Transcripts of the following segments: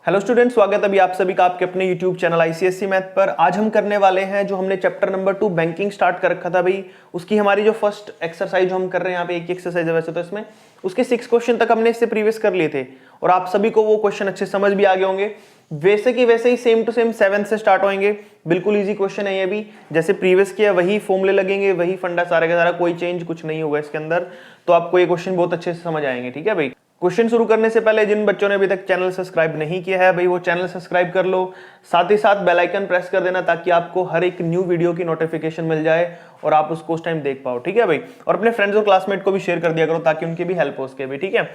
Hello students, स्वागत है अभी आप सभी का आपके अपने यूट्यूब चैनल आईसीएसई मैथ पर। आज हम करने वाले हैं जो हमने चैप्टर नंबर 2 बैंकिंग स्टार्ट कर रखा था भाई, उसकी हमारी जो फर्स्ट एक्सरसाइज जो हम कर रहे हैं यहाँ पे, एक एक्सरसाइज है वैसे तो इसमें, उसके 6 क्वेश्चन तक हमने इससे प्रीवियस कर लिए थे और आप सभी को वो क्वेश्चन अच्छे समझ भी आ गए होंगे। वैसे की वैसे ही सेम टू सेम 7 से स्टार्ट होंगे। बिल्कुल ईजी क्वेश्चन है ये भी, जैसे प्रीवियस किया वही फॉर्मूले लगेंगे, वही फंडा सारा का सारा, कोई चेंज कुछ नहीं होगा इसके अंदर। तो आपको ये क्वेश्चन बहुत अच्छे से समझ आएंगे। ठीक है भाई, क्वेश्चन शुरू करने से पहले जिन बच्चों ने अभी तक चैनल सब्सक्राइब नहीं किया है भाई, वो चैनल सब्सक्राइब कर लो, साथ ही साथ बेल आइकन प्रेस कर देना ताकि आपको हर एक न्यू वीडियो की नोटिफिकेशन मिल जाए और आप उसको उस टाइम देख पाओ। ठीक है भाई, और अपने फ्रेंड्स और क्लासमेट को भी शेयर कर दिया करो ताकि उनकी भी हेल्प हो सके भाई। ठीक है,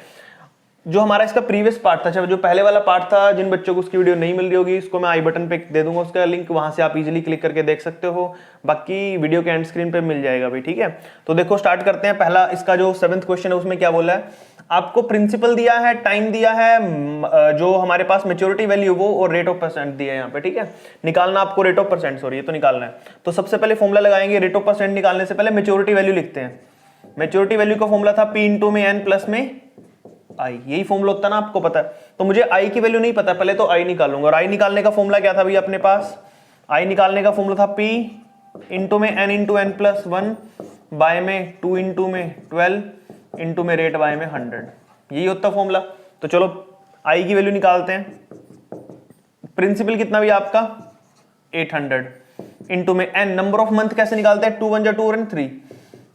जो हमारा इसका प्रीवियस पार्ट था, जो पहले वाला पार्ट था, जिन बच्चों को उसकी वीडियो नहीं मिल रही होगी, इसको मैं आई बटन पे दे दूंगा उसका लिंक, वहां से आप इजीली क्लिक करके देख सकते हो, बाकी वीडियो के एंड स्क्रीन पे मिल जाएगा भाई। ठीक है, तो देखो स्टार्ट करते हैं। पहला इसका जो 7th क्वेश्चन है उसमें क्या बोला है, आपको प्रिंसिपल दिया है, टाइम दिया है, जो हमारे पास मेच्योरिटी वैल्यू वो और रेट ऑफ परसेंट दिया है यहाँ पे। ठीक है, निकालना आपको रेट ऑफ परसेंट, सॉरी ये तो निकालना है। तो सबसे पहले फॉर्मूला लगाएंगे, रेट ऑफ परसेंट निकालने से पहले मेच्योरिटी वैल्यू लिखते हैं। मेच्योरिटी वैल्यू का फॉर्मूला था पी इंटू में एन प्लस में आई, यही फॉर्मूला होता है ना, आपको पता है। तो मुझे आई की वैल्यू नहीं पता, पहले तो आई निकालूंगा। और आई निकालने का फॉर्मूला क्या था भैया अपने पास, आई निकालने का फॉर्मूला था पी इंटू में N into N plus 1 by में 2 इंटू में 12 इंटू में रेट बाय में 100, यही होता फॉर्मूला। तो चलो आई की वैल्यू निकालते हैं। प्रिंसिपल कितना भी आपका 800 इंटू में एन, नंबर ऑफ मंथ कैसे निकालते हैं, 2 1 जा 2 और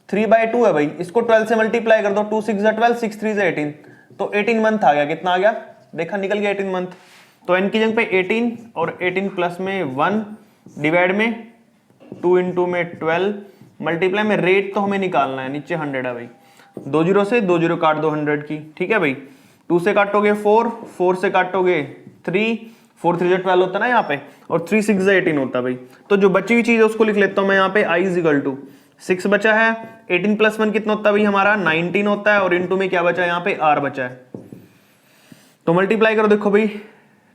3 बाय 2 है भाई, इसको 12 से मल्टीप्लाई कर दो, 2 6 जा 12, 6 3 जा 18, तो 18 मंथ आ गया। कितना आ गया, देखा निकल गया 18 मंथ। तो एन की जगह पे 18 और 18 प्लस में 1 डिवाइड में 2 इंटू में 12 मल्टीप्लाई में रेट तो हमें निकालना है, नीचे 100 है भाई, 2 0 से 2 0 काट दो 100 की। ठीक है भाई, 2 से काटोगे 4, 4 से काटोगे 3, 4 3 12 होता ना यहाँ पे, और 3 6 18 होता भाई। तो जो बची हुई चीज है उसको लिख लेता हूं मैं यहाँ पे, आई इज इक्वल टू 6 बचा है, 18 प्लस 1 कितना होता है भाई हमारा 19 होता है, और इंटू में क्या बचा है यहाँ पे आर बचा है। तो मल्टीप्लाई करो, देखो भाई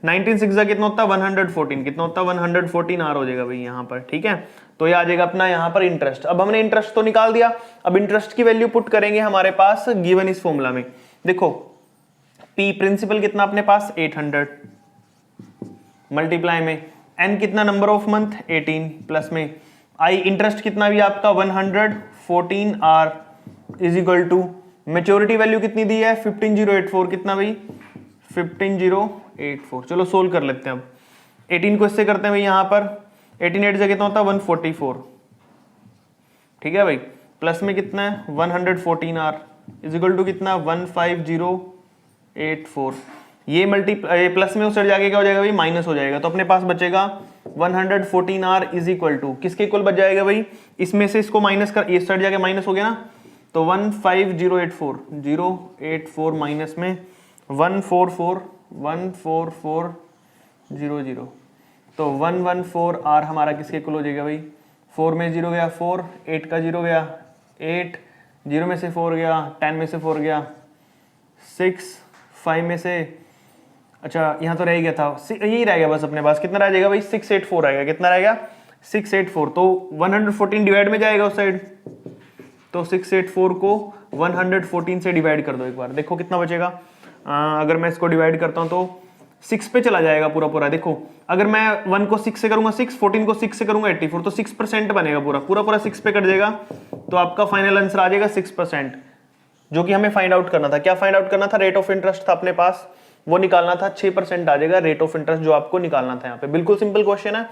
19 6 कितना होता है 114, कितना होता है 114 आर हो जाएगा भाई यहाँ पर। ठीक है, तो ये आ जाएगा अपना यहाँ पर इंटरेस्ट। अब हमने इंटरेस्ट तो निकाल दिया, अब इंटरेस्ट की वैल्यू पुट करेंगे हमारे पास गिवन इस फॉर्मूला में। देखो पी प्रिंसिपल कितना अपने पास 800 मल्टीप्लाई में एन कितना नंबर ऑफ मंथ 18 प्लस में आई इंटरेस्ट कितना भी आपका 114 R is equal to maturity value कितनी दी है 15084, कितना भाई 15084। चलो सोल्व कर लेते हैं। अब 18 को इससे करते हैं भाई, यहाँ पर 18 8 से कितना होता है 144। ठीक है भाई, प्लस में कितना है 114 आर इज इक्वल टू कितना 15084। ये प्लस में उस साइड जाके क्या हो जाएगा भाई, माइनस हो जाएगा। तो अपने पास बचेगा 114 आर इज इक्वल टू किसके इक्वल बच जाएगा भाई, इसमें से इसको माइनस कर, ये साइड जाके माइनस हो गया ना, तो 15084 माइनस में 14400, तो 114 आर हमारा किसके इक्वल हो जाएगा भाई, 4 में 0 गया 4, 8 का 0 गया 8, 0 में से 4 गया, 10 में से 4 गया 6, 5 में से, अच्छा यहाँ तो रह गया था, यही रह गया बस अपने पास। कितना रह जाएगा भाई 684 रहेगा, कितना रहेगा 684। तो 114 डिवाइड में जाएगा उस साइड, तो 684 को 114 से डिवाइड कर दो एक बार, देखो कितना बचेगा। अगर मैं इसको डिवाइड करता हूं तो 6 पे चला जाएगा पूरा पूरा। देखो अगर मैं 1 को 6 से करूंगा 6, 14 को 6 से करूंगा 84, तो 6% बनेगा, पूरा पूरा 6 पे कट जाएगा। तो आपका फाइनल आंसर आ जाएगा 6%, जो कि हमें फाइंड आउट करना था। क्या फाइंड आउट करना था, रेट ऑफ इंटरेस्ट था अपने पास, वो निकालना था। 6% आ जाएगा रेट ऑफ इंटरेस्ट जो आपको निकालना था यहाँ पे। बिल्कुल सिंपल क्वेश्चन है,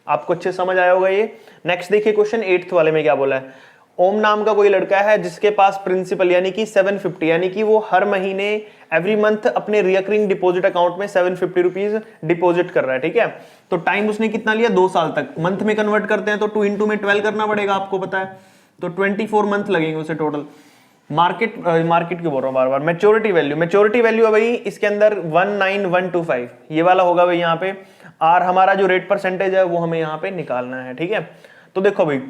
आपको अच्छे समझ आया होगा ये। नेक्स्ट देखिए क्वेश्चन 8th वाले में क्या बोला है, ओम नाम का कोई लड़का है जिसके पास प्रिंसिपल यानी कि 750, यानी कि वो हर महीने एवरी मंथ अपने रिकरिंग डिपॉजिट अकाउंट में 750 रुपीज डिपॉजिट कर रहा है। ठीक है, तो टाइम उसने कितना लिया 2 साल तक, मंथ में कन्वर्ट करते हैं तो 2 इंटू में 12 करना पड़ेगा, आपको पता है, तो 24 मंथ लगेंगे उसे टोटल। मार्केट क्यों बोल रहा हूँ बार बार, मेच्योरिटी वैल्यू है भाई इसके अंदर 19125, ये वाला होगा भाई यहाँ पे। आर हमारा जो रेट परसेंटेज है वो हमें यहाँ पे निकालना है। ठीक है, तो देखो भाई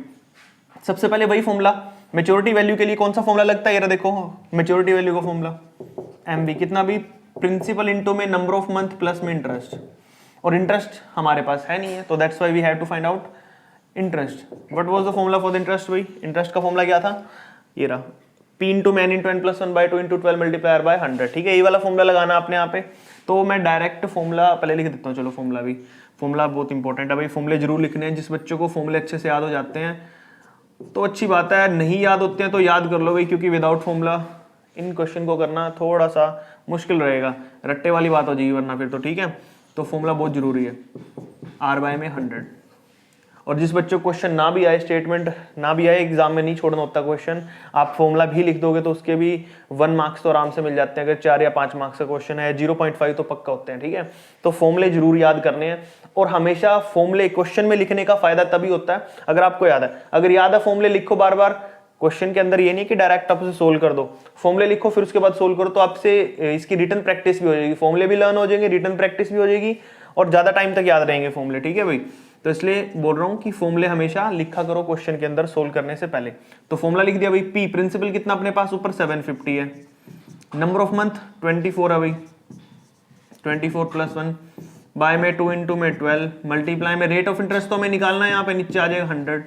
सबसे पहले वही फॉर्मूला, मेच्योरिटी वैल्यू के लिए कौन सा फॉर्मूला लगता है, ये देखो मेच्योरिटी वैल्यू का फॉर्मूला एमवी, कितना भी प्रिंसिपल इंटू में नंबर ऑफ मंथ प्लस में इंटरेस्ट, और इंटरेस्ट हमारे पास है नहीं है, तो that's why we have to find out interest. What was the formula for the interest भाई, इंटरेस्ट का फॉर्मूला क्या था, ये रहा p इंटू मैन into N plus 1 by 2 into 12 multiply by 100। ठीक है, ये वाला फॉर्मूला लगाना आपने यहाँ पे। तो मैं डायरेक्ट फॉर्मूला पहले लिख देता हूँ। चलो फॉर्मूला भी, फॉर्मूला बहुत इंपॉर्टेंट है भाई, फॉर्मूले जरूर लिखने हैं। जिस बच्चों को फॉर्मूले अच्छे से याद हो जाते हैं तो अच्छी बात है, नहीं याद होते हैं तो याद कर लो भाई, क्योंकि विदाउट फॉर्मूला इन क्वेश्चन को करना थोड़ा सा मुश्किल रहेगा, रट्टे वाली बात हो जाएगी वरना फिर तो। ठीक है, तो फॉर्मूला बहुत जरूरी है, R बाय में 100। और जिस बच्चों को क्वेश्चन ना भी आए, स्टेटमेंट ना भी आए, एग्जाम में नहीं छोड़ना होता क्वेश्चन, आप फॉर्मूला भी लिख दोगे तो उसके भी 1 मार्क्स तो आराम से मिल जाते हैं। अगर 4 या 5 मार्क्स का क्वेश्चन है 0.5 तो पक्का होते हैं। ठीक है, तो फॉर्मूले जरूर याद करने हैं। और हमेशा फॉर्मूले क्वेश्चन में लिखने का फायदा तभी होता है अगर आपको याद है। अगर याद है फॉर्मूले लिखो बार बार, क्वेश्चन के अंदर ये नहीं कि डायरेक्ट आप उसे सोल्व कर दो, फॉर्मूले लिखो फिर उसके बाद सोल्व करो, तो आपसे इसकी रिटन प्रैक्टिस भी हो जाएगी, फॉर्मूले भी लर्न हो जाएंगे, रिटन प्रैक्टिस भी हो जाएगी और ज्यादा टाइम तक याद रहेंगे फॉर्मूले। ठीक है भाई, तो इसलिए बोल रहा हूं कि फॉर्मूले हमेशा लिखा करो क्वेश्चन के अंदर सोल्व करने से पहले। तो फॉर्मूला लिख दिया भाई, पी प्रिंसिपल कितना अपने पास ऊपर 750 है, नंबर ऑफ मंथ 24 है भाई, 24 + 1 बाय में 2 × में 12 मल्टीप्लाई में रेट ऑफ इंटरेस्ट तो हमें निकालना है, यहाँ पे नीचे आ जाएगा 100।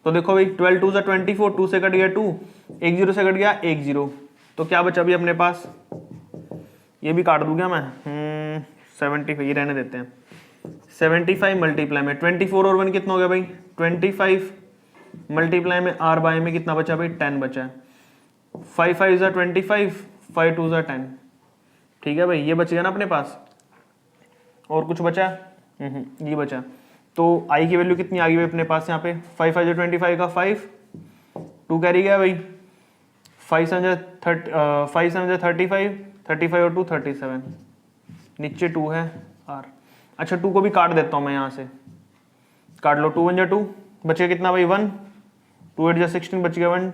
तो देखो भाई 12 2 24, 2 से कट गया 2, 1 0 से कट गया 1 0, तो क्या बचा अभी अपने पास, ये भी काट दूंगा मैं 75, ये रहने देते हैं 75 मल्टीप्लाई में 24 और 1 कितना हो गया भाई 25 मल्टीप्लाई में R बाय में कितना बचा भाई 10 बचा है, 5 5 = 25, 5 2 = 10। ठीक है भाई, ये बच गया ना अपने पास, और कुछ बचा ये बचा। तो I की वैल्यू कितनी आ गई भाई अपने पास यहाँ पे, 5 5 = 25 का 5, 2 कैरी गया भाई, 5 7 = 35, 35 और 2 37, नीचे 2 है R। अच्छा 2 को भी काट देता हूँ मैं, यहाँ से काट लो, 2 1 = 2, बचे कितना भाई 1, 2 8 = 16, बच गया 1,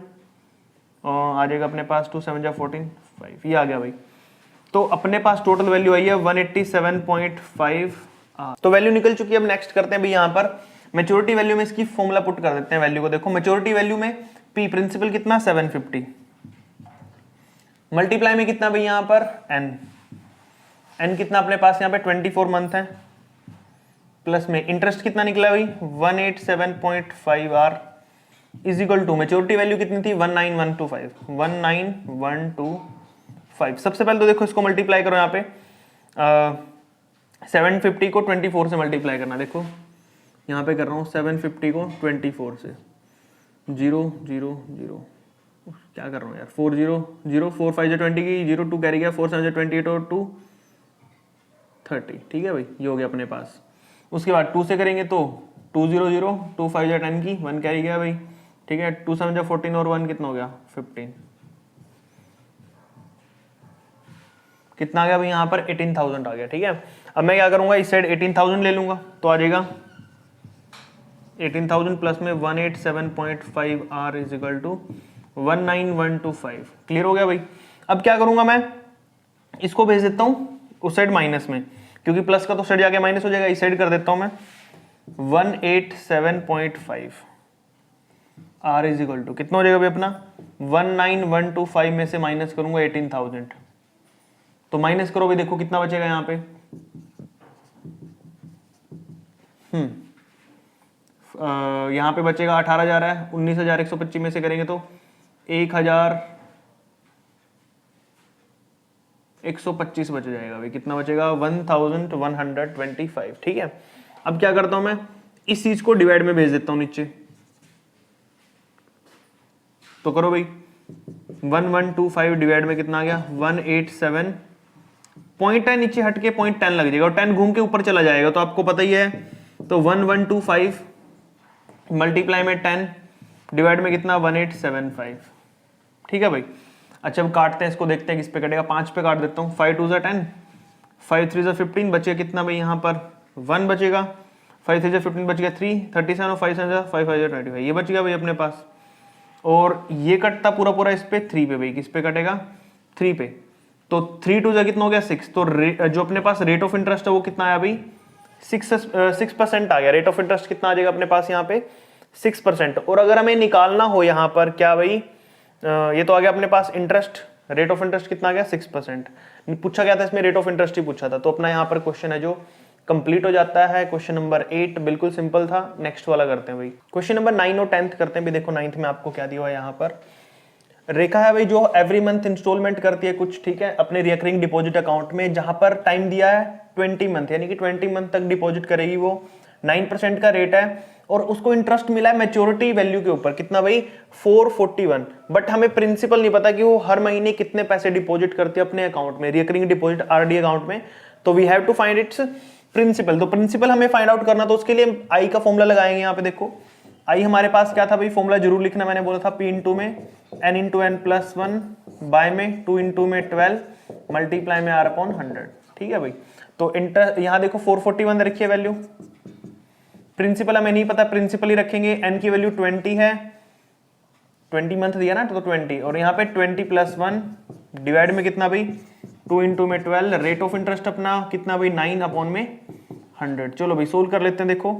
आ जाएगा अपने पास 2 7 = 14, 5, ये आ गया भाई। तो अपने पास टोटल वैल्यू आई है 187.5 R। तो वैल्यू निकल चुकी है। अब नेक्स्ट करते हैं भाई, यहाँ पर मैच्योरिटी वैल्यू में इसकी फॉर्मूला पुट कर देते हैं वैल्यू को। देखो मैच्योरिटी वैल्यू में P प्रिंसिपल कितना 750, मल्टीप्लाई में कितना भाई यहाँ पर n कितना अपने पास यहाँ पे 24 मंथ है, प्लस में इंटरेस्ट कितना निकला भाई 187.5 R is equal to maturity value कितनी थी 19125। सबसे पहले तो देखो इसको मल्टीप्लाई करो, यहाँ पे 750 को 24 से मल्टीप्लाई करना। देखो यहाँ पे कर रहा हूँ 750 को 24 से, 0 0 0, क्या कर रहा हूँ यार, 4 0 0, 4 5 = 20 की 0 2 कैरी गया, 4 7 = 28 और 2 30। ठीक है भाई, ये हो गया अपने पास। उसके बाद 2 से करेंगे तो 2 0 0, 2 5 = 10 की 1 कैरी गया भाई। ठीक है, 2 7 = 14 और 1 कितना हो गया 15, कितना आ गया भाई यहाँ पर 18,000 आ गया। ठीक है, अब मैं क्या करूंगा, इस साइड 18,000 ले लूंगा तो आ जाएगा 18,000 प्लस में 187.5 R is equal to 19125। Clear हो गया भाई। अब क्या करूंगा मैं, इसको भेज देता हूं उस साइड माइनस में, क्योंकि प्लस का तो साइड जाके माइनस हो जाएगा, इस साइड कर देता हूं मैं 187.5 R इज इक्वल टू कितना हो जाएगा भाई अपना 19125 में से माइनस करूंगा 18,000, तो माइनस करो भी, देखो कितना बचेगा यहाँ पे यहाँ पे बचेगा 18,000 है, 19,125 में से करेंगे तो 1,125 बच जाएगा भाई। कितना बचेगा 1,125। ठीक है, अब क्या करता हूं मैं, इस चीज को डिवाइड में भेज देता हूं नीचे, तो करो भाई 1125 डिवाइड में कितना आ गया 187, पॉइंट है नीचे हटके पॉइंट 10 लग जाएगा और 10 घूम के ऊपर चला जाएगा, तो आपको पता ही है। तो 1125 मल्टीप्लाई में 10 डिवाइड में कितना 1875। ठीक है भाई। अच्छा अब काटते हैं इसको, देखते हैं किस पे कटेगा। 5 पे काट देता हूँ, 5 2 = 10, 5 3 = 15, बचेगा कितना भाई यहाँ पर 1 बचेगा, 5 3 = 15 बच गया 3, 37 और 5 7 5 5 25, ये बच गया भाई अपने पास। और ये कटता पूरा पूरा इस पे 3 पे भाई, किस पे कटेगा 3 पे, तो 3 2 कितना हो गया 6, तो जो अपने पास रेट ऑफ इंटरेस्ट है वो कितना आया भाई 6% आ गया। रेट ऑफ इंटरेस्ट कितना आ जाएगा अपने पास यहाँ पे 6%। और अगर हमें निकालना हो यहाँ पर क्या भाई, ये तो आ गया अपने पास इंटरेस्ट, रेट ऑफ इंटरेस्ट कितना आ गया 6%, पूछा गया था इसमें रेट ऑफ इंटरेस्ट ही पूछा था। तो अपना यहाँ पर क्वेश्चन है जो कंप्लीट हो जाता है। क्वेश्चन नंबर 8 बिल्कुल सिंपल था। नेक्स्ट वाला करते हैं भाई, क्वेश्चन नंबर 9 और 10th करते हैं भी। देखो 9th में आपको क्या दिया हुआ है यहाँ पर, रेखा है भाई जो एवरी मंथ इंस्टॉलमेंट करती है कुछ, ठीक है, अपने रिकरिंग डिपॉजिट अकाउंट में, जहां पर टाइम दिया है 20 मंथ, यानी कि 20 मंथ तक डिपॉजिट करेगी वो, 9% का रेट है, और उसको इंटरेस्ट मिला है मैच्योरिटी वैल्यू के ऊपर, कितना भाई 441। बट हमें प्रिंसिपल नहीं पता कि वो हर महीने कितने पैसे डिपॉजिट करती है अपने अकाउंट में, रिकरिंग डिपॉजिट आरडी अकाउंट में। तो we have to find its principal. तो प्रिंसिपल हमें फाइंड आउट करना, तो उसके लिए आई का फॉर्मूला लगाएंगे। यहाँ पे देखो आई हमारे पास क्या था भाई, फॉर्मूला जरूर लिखना, मैंने बोला था P इंटू में n into n plus 1 by में 2 इंटू में 12 मल्टीप्लाई में R अपॉन 100, ठीक है भाई। तो इंटर यहाँ देखो 441 रखिए वैल्यू, प्रिंसिपल हमें नहीं पता, प्रिंसिपल ही रखेंगे, n की वैल्यू 20 है, 20 मंथ दिया ना तो 20, और यहाँ पे 20 प्लस 1 डिवाइड में कितना भाई 2 इंटू में 12, रेट ऑफ इंटरेस्ट अपना कितना भाई 9 अपॉन में 100। चलो भाई सोल्व कर लेते हैं। देखो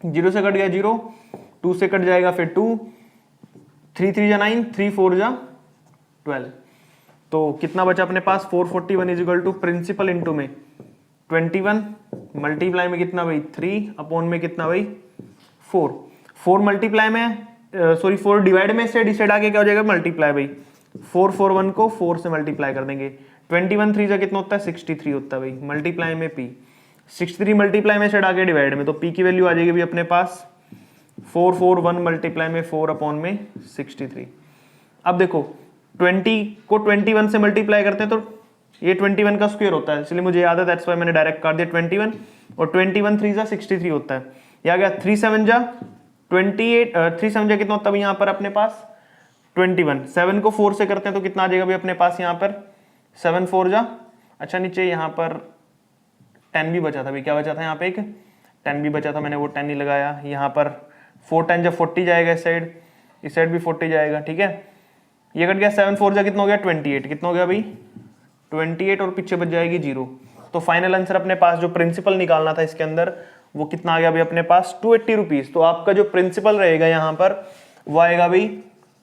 0 से कट गया 0, 2 से कट जाएगा फिर 2, 3 3 जा 9, 3 4 जा 12, तो कितना बचा अपने पास 441 is equal to principal into में 21 मल्टीप्लाई में कितना भाई 3 अपॉन में कितना भाई 4 मल्टीप्लाई में सॉरी 4 डिवाइड में से डिसाइड आके क्या हो जाएगा मल्टीप्लाई भाई 441 को 4 से मल्टीप्लाई कर देंगे, 21 3 से कितना होता है 63 होता है भाई, मल्टीप्लाई में p 63 मल्टीप्लाई में से आगे डिवाइड में, तो p की वैल्यू आ जाएगी भी अपने पास 441 मल्टीप्लाई में 4 अपॉन में 63। अब देखो 20 को 21 से मल्टीप्लाई करते हैं तो ये 21 का स्क्वायर होता है, इसलिए मुझे याद है, दैट्स व्हाई मैंने डायरेक्ट कर दिया 21, और 21 3 जा 63 होता है, ये आ गया 3 7 जा 28, 3 7 जा कितना होता है यहाँ पर अपने पास 21, 7 को 4 से करते हैं तो कितना आ जाएगा भी अपने पास यहाँ पर 7 4 जा, अच्छा नीचे यहाँ पर 10 भी बचा था भाई, क्या बचा था यहाँ पे एक 10 भी बचा था, मैंने वो 10 नहीं लगाया, यहाँ पर 4 10 जब 40 जाएगा इस साइड भी 40 जाएगा, ठीक है, ये कट गया 7 4 जा कितना हो गया 28, कितना हो गया भाई 28, और पीछे बच जाएगी 0। तो फाइनल आंसर अपने पास जो प्रिंसिपल निकालना था इसके अंदर वो कितना आ गया भाई अपने पास 280 रुपीज। तो आपका जो प्रिंसिपल रहेगा यहाँ पर वो आएगा भाई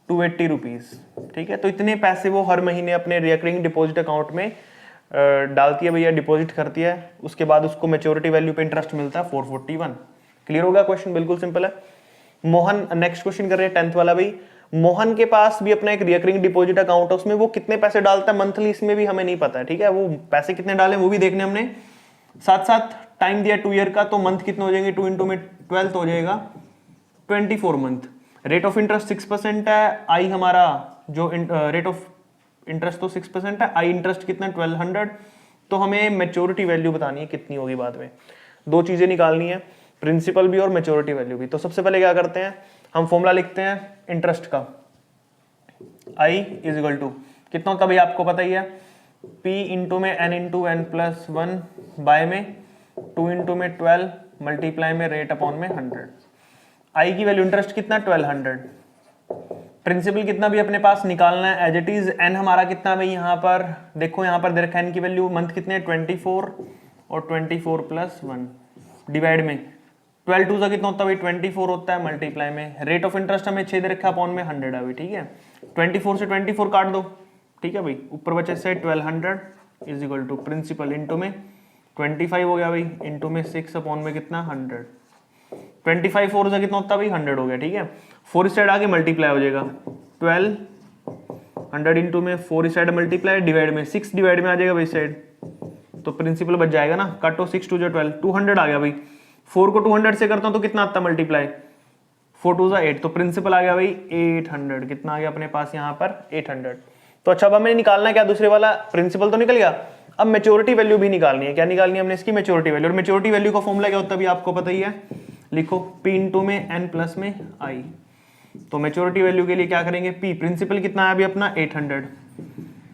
280 रुपीज, ठीक है। तो इतने पैसे वो हर महीने अपने रिकरिंग डिपॉजिट अकाउंट में डालती है भैया, डिपॉजिट करती है, उसके बाद उसको मैच्योरिटी वैल्यू पे इंटरेस्ट मिलता है 441। क्लियर होगा क्वेश्चन, बिल्कुल सिंपल है। मोहन नेक्स्ट क्वेश्चन कर रहे हैं 10th वाला भाई, मोहन के पास भी अपना एक रिकरिंग डिपॉजिट अकाउंट है, उसमें वो कितने पैसे डालता है मंथली, इसमें भी हमें नहीं पता है, ठीक है, वो पैसे कितने डाले वो भी देखने हमने, साथ साथ टाइम दिया 2 ईयर का, तो मंथ कितने हो जाएंगे 2 इंटू में 12 तो हो जाएगा 24 मंथ। रेट ऑफ इंटरेस्ट 6% है, आई हमारा जो रेट ऑफ इंटरेस्ट तो 6% है, आई इंटरेस्ट कितना 1200, तो हमें मैच्योरिटी वैल्यू बतानी है कितनी होगी, बाद में 2 चीजें निकालनी है, प्रिंसिपल भी और मैच्योरिटी वैल्यू भी। तो सबसे पहले क्या करते हैं हम फॉर्मूला लिखते हैं इंटरेस्ट का, I इज इक्वल टू कितना होता भाई आपको पता ही है, P इंटू में n into n plus 1 by में 2 इंटू में 12 मल्टीप्लाई में रेट अपॉन में 100। I की वैल्यू इंटरेस्ट कितना 1200, प्रिंसिपल कितना भी अपने पास निकालना है एज इट इज, n हमारा कितना भाई यहाँ पर देखो, यहाँ पर देखा n की वैल्यू मंथ कितने 24 और 24 प्लस 1 डिवाइड में 12 2 का कितना होता है भाई 24 होता है, मल्टीप्लाई में रेट ऑफ इंटरेस्ट हमें 6 दे रखा अपॉन में 100 है भाई, ठीक है, 24 से 24 काट दो, ठीक है भाई, ऊपर बचे से 1200 is equal to principal into में 25 हो गया भाई, इंटू में 6 अपॉन में कितना 100, 25 4 से कितना होता है भाई 100 हो गया, ठीक है, 4 इस साइड आगे मल्टीप्लाई हो जाएगा 1200 इंटू में 4 इस साइड मल्टीप्लाई डिवाइड में 6 डिवाइड में आ जाएगा भाई साइड, तो प्रिंसिपल बच जाएगा ना, काटो 6 2 12 200 आ गया भाई, 4 को 200 से करता हूं तो कितना आता मल्टीप्लाई 4 2 8, तो प्रिंसिपल आ गया भाई 800, कितना आ गया अपने पास यहाँ पर 800। तो अच्छा अब हमें निकालना है क्या, दूसरे वाला प्रिंसिपल तो निकल गया, अब मैच्योरिटी वैल्यू भी निकालनी है, क्या निकालनी है हमने इसकी मैच्योरिटी वैल्यू, और मैच्योरिटी वैल्यू का फॉर्मूला क्या होता है आपको पता ही है, लिखो P इंटू में n प्लस में I। तो मैच्योरिटी वैल्यू के लिए क्या करेंगे, P प्रिंसिपल कितना है अभी अपना 800,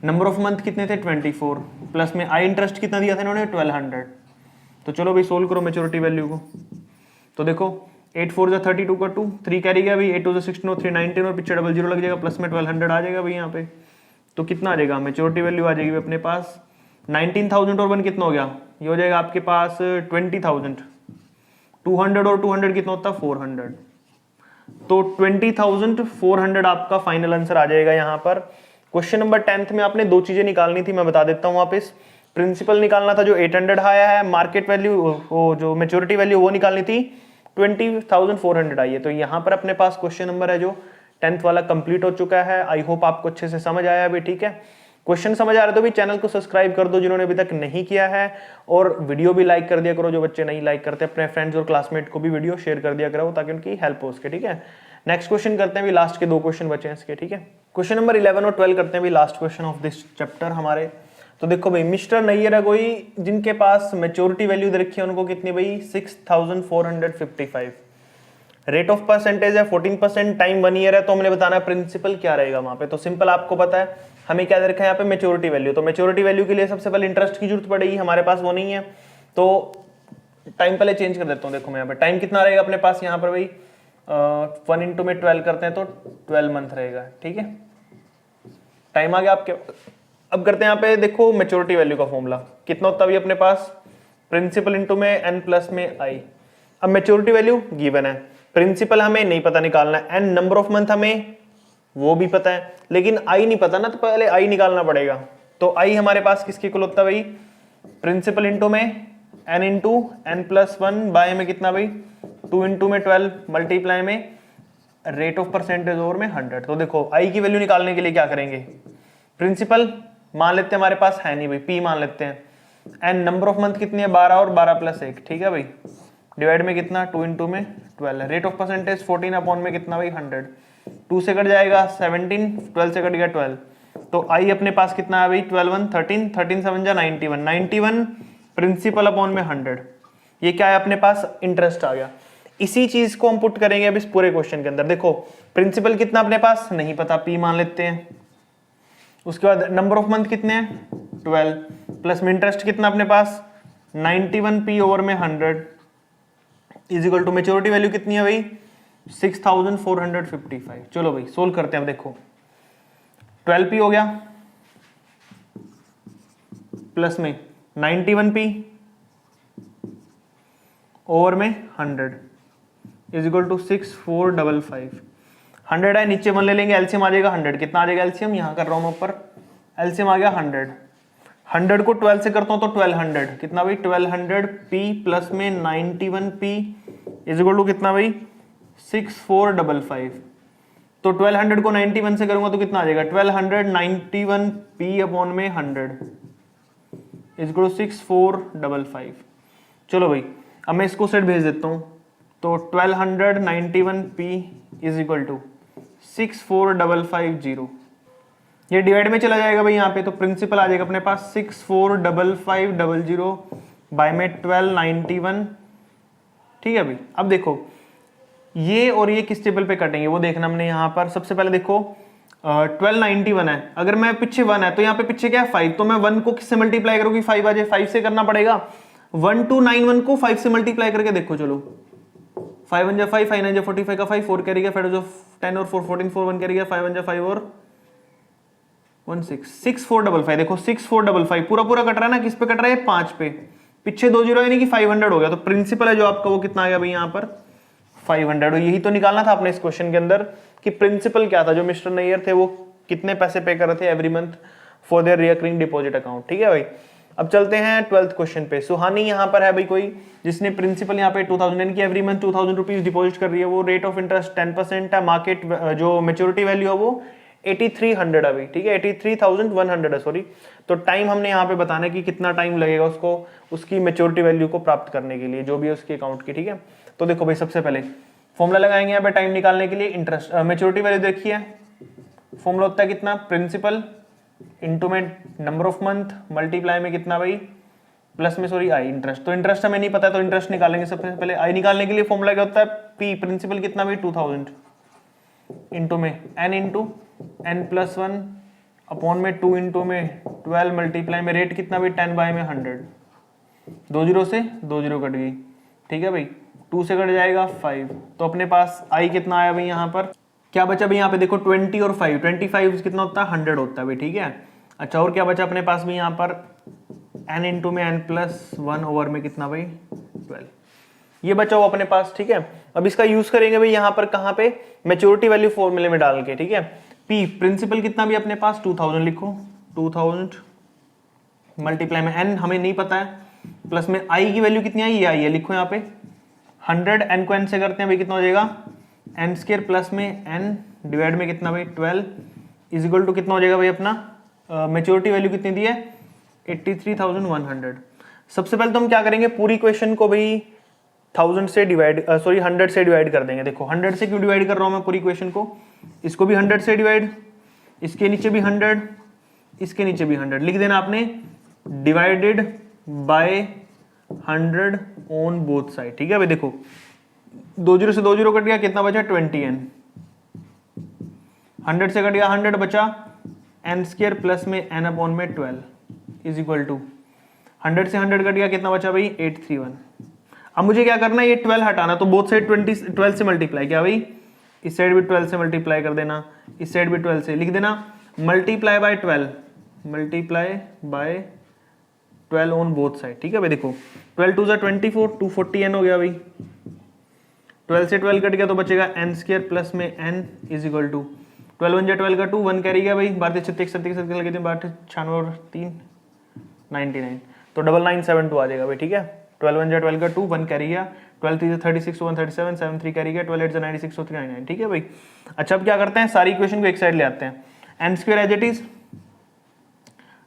नंबर ऑफ मंथ कितने थे 24, प्लस में I इंटरेस्ट कितना दिया था इन्होंने 1200। तो चलो भाई सोल्व करो मैच्योरिटी वैल्यू को, तो देखो 8 4 जा 32 का 2, 3 कैरी गया भाई, 8 2 जा 16 और 3 19 और पीछे डबल 0 लग जाएगा, प्लस में 1200 आ जाएगा भाई यहाँ पे, तो कितना आ जाएगा मैच्योरिटी वैल्यू आ जाएगी अपने पास 19,000 और 1 कितना हो गया, ये हो जाएगा आपके पास 20,000, 200 और 200 कितना होता है 400, तो 20,400 आपका फाइनल आंसर आ जाएगा यहाँ पर। क्वेश्चन नंबर 10th में आपने 2 चीजें निकालनी थी, मैं बता देता हूँ वापस, प्रिंसिपल निकालना था जो 800 आया है, मार्केट वैल्यू वो जो मैच्योरिटी वैल्यू वो निकालनी थी 20,400 आई है। तो यहाँ पर अपने पास क्वेश्चन नंबर है जो 10th वाला कंप्लीट हो चुका है। आई होप आपको अच्छे से समझ आया अभी, ठीक है। क्वेश्चन समझ आ रहे तो भी चैनल को सब्सक्राइब कर दो जिन्होंने अभी तक नहीं किया है, और वीडियो भी लाइक कर दिया करो, जो बच्चे नहीं लाइक करते अपने फ्रेंड्स और क्लासमेट को भी वीडियो शेयर कर दिया करो ताकि उनकी हेल्प हो सके, ठीक है। नेक्स्ट क्वेश्चन करते हैं, भी लास्ट के 2 क्वेश्चन बचे हैं इसके, ठीक है। क्वेश्चन नंबर 11 और 12 करते हैं भी last question of this chapter हमारे। तो देखो भाई, मिस्टर नैयर है कोई जिनके पास मेच्योरिटी वैल्यू दे रखी है उनको कितनी भाई 6455, रेट ऑफ परसेंटेज है 14%, टाइम 1 ईयर है। तो हमने बताना प्रिंसिपल क्या रहेगा वहां पे। तो सिंपल आपको पता है हमें क्या दे रखा है यहाँ पे मेच्योरिटी वैल्यू। तो मेच्योरिटी वैल्यू के लिए सबसे पहले इंटरेस्ट की जरूरत पड़ेगी, हमारे पास वो नहीं है। तो टाइम पहले चेंज कर देता हूँ। देखो मैं यहाँ पे टाइम कितना रहेगा अपने पास यहाँ पर भाई 1 इंटू में 12 करते हैं तो 12 मंथ रहेगा, ठीक है। टाइम आ गया आपके। अब करते हैं यहाँ पे, देखो मेच्योरिटी वैल्यू का फॉर्मूला कितना होता है अपने पास, प्रिंसिपल इंटू में n प्लस में i। अब मेच्योरिटी वैल्यू गिवन है, प्रिंसिपल हमें नहीं पता निकालना है, n नंबर ऑफ मंथ हमें वो भी पता है, लेकिन i नहीं पता ना, तो पहले i निकालना पड़ेगा। तो i हमारे पास किसके इक्वल होता है भाई, प्रिंसिपल इंटू में n into n plus 1 by में कितना भाई 2 इंटू में 12 मल्टीप्लाई में रेट ऑफ परसेंटेज ओवर में 100। तो देखो i की वैल्यू निकालने के लिए क्या करेंगे, प्रिंसिपल मान लेते हैं हमारे पास है नहीं भाई, p मान लेते हैं, n नंबर ऑफ मंथ कितनी है 12 और 12 प्लस 1, ठीक है भाई, डिवाइड में कितना 2 इंटू में 12, रेट ऑफ परसेंटेज 14 अपॉन में कितना भाई 100, 2 से कट जाएगा 17, 12 से कट गया 12, तो i अपने पास कितना है भाई 12 1 13, 13 7 जा 91, 91 प्रिंसिपल अपॉन में 100, ये क्या है अपने पास इंटरेस्ट आ गया। इसी चीज को हम पुट करेंगे अब इस पूरे क्वेश्चन के अंदर। देखो प्रिंसिपल कितना अपने पास नहीं पता, p मान लेते हैं, उसके बाद नंबर ऑफ मंथ कितने हैं 12, प्लस में इंटरेस्ट कितना अपने पास 91p ओवर में 100 is equal to maturity value कितनी है भाई 6455। चलो भाई सोल्व करते हैं। अब देखो 12p हो गया प्लस में 91p ओवर में 100 इज इक्वल टू 6455। 100 है नीचे 1 ले लेंगे, एलसीएम आ जाएगा 100, कितना आ जाएगा एलसीएम, यहां कर रहा हूं मैं ऊपर, एलसीएम आ गया 100, 100 को 12 से करता हूं तो 1200, कितना भाई 1200p प्लस में 91p इज इक्वल टू कितना भाई 6455। तो 1200 को 91 से करूंगा तो कितना आ जाएगा 1291p अपॉन में 100 इज इक्वल टू 6455। चलो भाई अब मैं इसको सेट भेज देता हूं, तो 1291p इज इक्वल टू 64550, ये डिवाइड में चला जाएगा भाई यहाँ पे, तो प्रिंसिपल आ जाएगा अपने पास 645500 बाय में 1291, ठीक है भाई। अब देखो ये और ये किस टेबल पे कटेंगे वो देखना हमने यहाँ पर। सबसे पहले देखो 1291 है, अगर मैं पीछे 1 है तो यहाँ पे पीछे क्या है 5, तो मैं 1 को किससे मल्टीप्लाई करूँ 5 आ जाए, 5 से करना पड़ेगा। 1291 को 5 से मल्टीप्लाई करके देखो, चलो 5 1 जा 5, 5 9 जा 45 का 5, 4 कैरी गया, 5 जो 10 और 4 14, 4 1 कैरी गया, 5 1 जा 5 और 1 6, 6455। देखो 6455 पूरा पूरा कट रहा है ना, किस पे कट रहा है 5 पे, पीछे 2 जीरो यानी कि 500 हो गया। तो प्रिंसिपल है जो आपका वो कितना आ गया भाई यहाँ पर 500। यही तो निकालना था आपने इस क्वेश्चन के अंदर कि प्रिंसिपल क्या था, जो मिस्टर नैयर थे वो कितने पैसे पे कर रहे थे every month for their recurring deposit account, ठीक है भाई। अब चलते हैं 12th क्वेश्चन पे। सुहानी यहाँ पर है भाई कोई जिसने प्रिंसिपल यहाँ पे 2000 यानी कि एवरी मंथ 2000 रुपीज डिपॉजिट कर रही है, वो रेट ऑफ इंटरेस्ट 10% है, मार्केट जो मेच्योरिटी वैल्यू है वो 8300 है भाई, ठीक है 83,100 है सॉरी। तो टाइम हमने यहाँ पे बताना है कि कितना टाइम लगेगा उसको उसकी मेच्योरिटी वैल्यू को प्राप्त करने के लिए, जो भी है उसके अकाउंट की, ठीक है। तो देखो भाई सबसे पहले फॉर्मूला लगाएंगे यहाँ पे टाइम निकालने के लिए, इंटरेस्ट मेच्योरिटी वैल्यू देखिए फॉर्मूला होता है कितना प्रिंसिपल इंटू में नंबर ऑफ मंथ मल्टीप्लाई में कितना भाई प्लस में सॉरी आई इंटरेस्ट। तो इंटरेस्ट हमें नहीं पता है तो इंटरेस्ट निकालेंगे। सबसे पहले आई निकालने के लिए फॉर्मूला क्या होता है पी प्रिंसिपल कितना भाई 2000 इंटू में N into N plus 1 upon में 2 इंटू में 12 मल्टीप्लाई में रेट कितना भाई 10 बाय में 100, 2 जीरो से 2 जीरो कट गई, ठीक है भाई 2 से कट जाएगा 5, तो अपने पास आई कितना आया भाई यहाँ पर क्या बचा भाई यहाँ पे देखो 20 और 5, 25 कितना होता है 100 होता है भाई, ठीक है। अच्छा और क्या बचा अपने पास भी यहाँ पर n इंटू में n प्लस 1 ओवर में कितना भाई 12, ये बचा हुआ अपने पास, ठीक है। अब इसका यूज करेंगे भाई यहाँ पर कहाँ पे मेच्योरिटी वैल्यू फॉर्मूले में डाल के, ठीक है। p प्रिंसिपल कितना भी अपने पास 2000 लिखो, 2000 मल्टीप्लाई में n हमें नहीं पता है, प्लस में i की वैल्यू कितनी आई, ये आई है लिखो यहाँ पे 100, n को n से करते हैं भाई कितना हो जाएगा n स्क्वायर प्लस में n डिवाइड में कितना भाई 12 इज इक्वल टू कितना हो जाएगा भाई अपना मैच्योरिटी वैल्यू कितनी दी है 83,100। सबसे पहले तो हम क्या करेंगे, पूरी क्वेश्चन को भाई 100 से डिवाइड 100 से डिवाइड कर देंगे। देखो 100 से क्यों डिवाइड कर रहा हूं मैं पूरी क्वेश्चन को, इसको भी 100 से डिवाइड, इसके नीचे भी 100, इसके नीचे भी 100 लिख देना आपने, divided by 100 on both side. ठीक है भाई, देखो 2 0 से 2 0 कट गया, कितना बचा 20n, 100 से कट गया 100 बचा n स्क्वायर प्लस में n अपॉन में 12 इज इक्वल टू 100 से 100 कट गया, कितना बचा भाई 831। अब मुझे क्या करना है, ये 12 हटाना, तो बोथ साइड 12 से मल्टीप्लाई, क्या भाई इस साइड भी 12 से मल्टीप्लाई कर देना, इस साइड भी 12 से लिख देना, multiply by 12, multiply bye 12 on both side. ठीक है भाई, देखो 12 2 24, 240n हो गया भाई, 12 से 12 कट गया तो बचेगा n स्क्वायर प्लस में n इज इक्वल टू 12 1 12 का 2 1 कैरी गया भाई, 12 36 37 लगे थे, 12 96 और 3 99, तो 9972 आ जाएगा भाई। ठीक है, 12 1 12 का 2 1 कैरी गया, 12 3 36 1 37 7 3 कैरी गया, 12 8 96 और 3 99। ठीक है भाई, अच्छा अब क्या करते हैं, सारी इक्वेशन को एक साइड ले आते हैं, n square as it is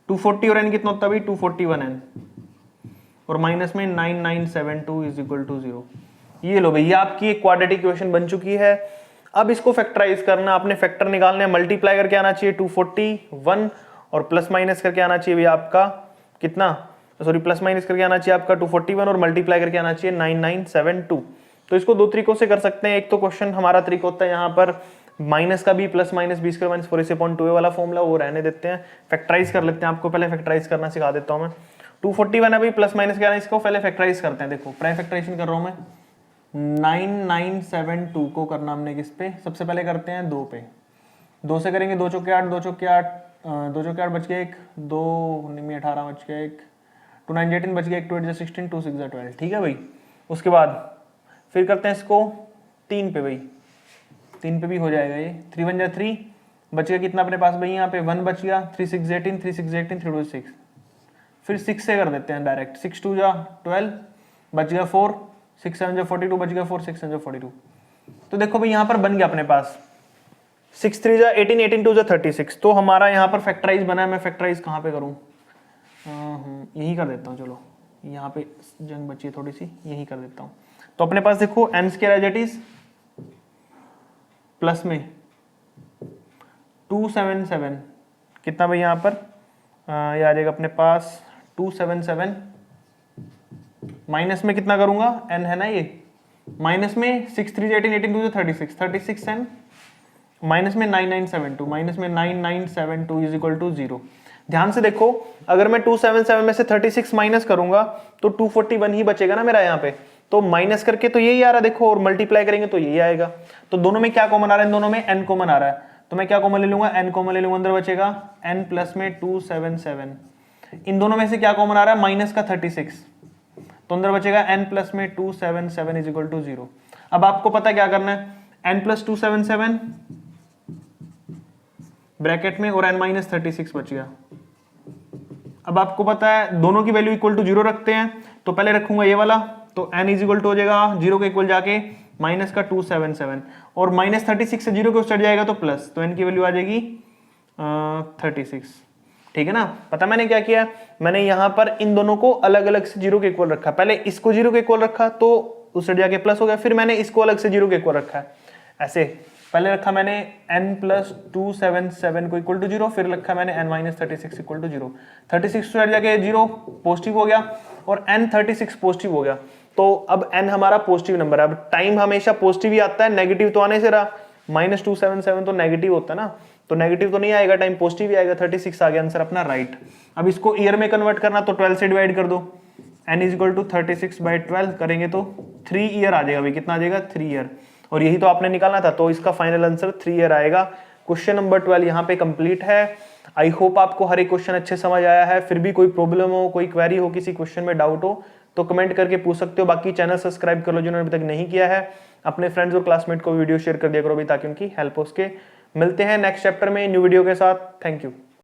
240 और n कितना होता है भाई 241n और माइनस में 9972 इज इक्वल टू 0। ये लो भाई, ये आपकी एक क्वाड्रेटिक इक्वेशन बन चुकी है। अब इसको फैक्टराइज करना, आपने फैक्टर निकालने, मल्टीप्लाई करके आना चाहिए 241 और प्लस माइनस करके आना चाहिए भाई आपका कितना, सॉरी प्लस माइनस करके आना चाहिए आपका 241 और मल्टीप्लाई करके आना चाहिए 9972। तो इसको दो तरीकों से कर सकते हैं। एक तो क्वेश्चन हमारा तरीका होता है यहाँ पर माइनस का भी plus minus B square minus 4a/2a वाला फॉर्मूला, वो रहने देते हैं, फैक्टराइज कर लेते हैं। आपको पहले फैक्टराइज करना सिखा देता हूँ मैं। 241 है भाई, प्लस माइनस क्या है, इसको पहले फैक्टराइज करते हैं। देखो प्राइम फैक्टराइजेशन कर रहा हूँ मैं, 9972 को करना हमने किस पे, सबसे पहले करते हैं 2 पे, 2 से करेंगे 2 चौके 8, 2 चौके 8, 2 चौके 8 बच गए 1, 2 में 18 बच गया 1, 2 9 18 बच गया 1, 2 8 16, 2 6 12। ठीक है भाई, उसके बाद फिर करते हैं इसको 3 पे भाई, 3 पे भी हो जाएगा ये, 3 1 3 बच गया कितना अपने पास भाई, यहाँ पे 1 बच गया, 3 6 18, 3 6 18, 3 2 6, फिर 6 से कर देते हैं डायरेक्ट, 6 2 12 बच गया 4, 6 7 42 बच गया 4, 6 7 42। तो देखो भाई यहाँ पर बन गया अपने पास 6 3 18, 18 2 36। तो हमारा यहाँ पर फैक्टराइज बना है। मैं फैक्टराइज कहाँ पे करूँ, यही कर देता हूँ, चलो यहाँ पे जंग बची है थोड़ी सी, यही कर देता हूँ। तो अपने पास देखो n square as it is plus में 277 कितना भाई यहाँ पर ये आ जाएगा अपने पास 277, माइनस में कितना करूंगा n है ना ये, माइनस में 6 3 18 18 2 36 36 n माइनस में 9972, माइनस में 9972 इज इक्वल टू 0। ध्यान से देखो, अगर मैं 277 में से 36 माइनस करूंगा तो 241 ही बचेगा ना मेरा यहाँ पे, तो माइनस करके तो यही आ रहा है देखो, और मल्टीप्लाई करेंगे तो यही आएगा। तो दोनों में क्या कॉमन आ रहा है, दोनों में n कॉमन आ रहा है, तो मैं क्या कॉमन ले लूंगा, n कॉमन ले लूंगा, अंदर बचेगा n प्लस में 277। इन दोनों में से क्या कॉमन आ रहा है, माइनस का 36, तो अंदर बचेगा n प्लस में 277 इज इक्वल टू 0। अब आपको पता क्या करना है, n प्लस 277 ब्रैकेट में और n माइनस 36 बच गया। अब आपको पता है दोनों की वैल्यू इक्वल टू 0 रखते हैं, तो पहले रखूंगा ये वाला, तो n इज इक्वल टू हो जाएगा 0 के इक्वल जाके माइनस का 277 और माइनस 36 से 0 के उस चढ़ जाएगा तो प्लस, तो n की वैल्यू आ जाएगी 36। ठीक है ना। पता मैंने क्या किया, मैंने यहाँ पर इन दोनों को अलग अलग से 0 के इक्वल रखा, पहले इसको 0 के इक्वल रखा तो उस चढ़ जाके प्लस हो गया, फिर मैंने इसको अलग से 0 के इक्वल रखा है, ऐसे पहले रखा मैंने n प्लस 277 को इक्वल टू 0, फिर रखा मैंने n माइनस 36 इक्वल टू 0। 36 से जाके 0 पॉजिटिव हो गया और n 36 पॉजिटिव हो गया, तो अब n हमारा पॉजिटिव नंबर है। अब टाइम हमेशा पॉजिटिव ही आता है, नेगेटिव तो आने से रहा, माइनस 277 तो नेगेटिव होता है ना, तो नेगेटिव तो नहीं आएगा, टाइम पॉजिटिव ही आएगा, 36 आ गया आंसर अपना राइट। अब इसको ईयर में कन्वर्ट करना तो 12 से डिवाइड कर दो, n इज इक्वल टू 36/12 करेंगे तो 3 ईयर आ जाएगा भाई, कितना आ जाएगा 3 ईयर, और यही तो आपने निकालना था, तो इसका फाइनल आंसर 3 ईयर आएगा। क्वेश्चन नंबर 12 यहाँ पे कंप्लीट है। आई होप आपको हर एक क्वेश्चन अच्छे समझ आया है। फिर भी कोई प्रॉब्लम हो, कोई क्वेरी हो, किसी क्वेश्चन में डाउट हो तो कमेंट करके पूछ सकते हो। बाकी चैनल सब्सक्राइब कर लो जिन्होंने अभी तक नहीं किया है, अपने फ्रेंड्स और क्लासमेट को वीडियो शेयर कर दिया करो भी, ताकि उनकी हेल्प हो सके। मिलते हैं नेक्स्ट चैप्टर में न्यू वीडियो के साथ। Thank you.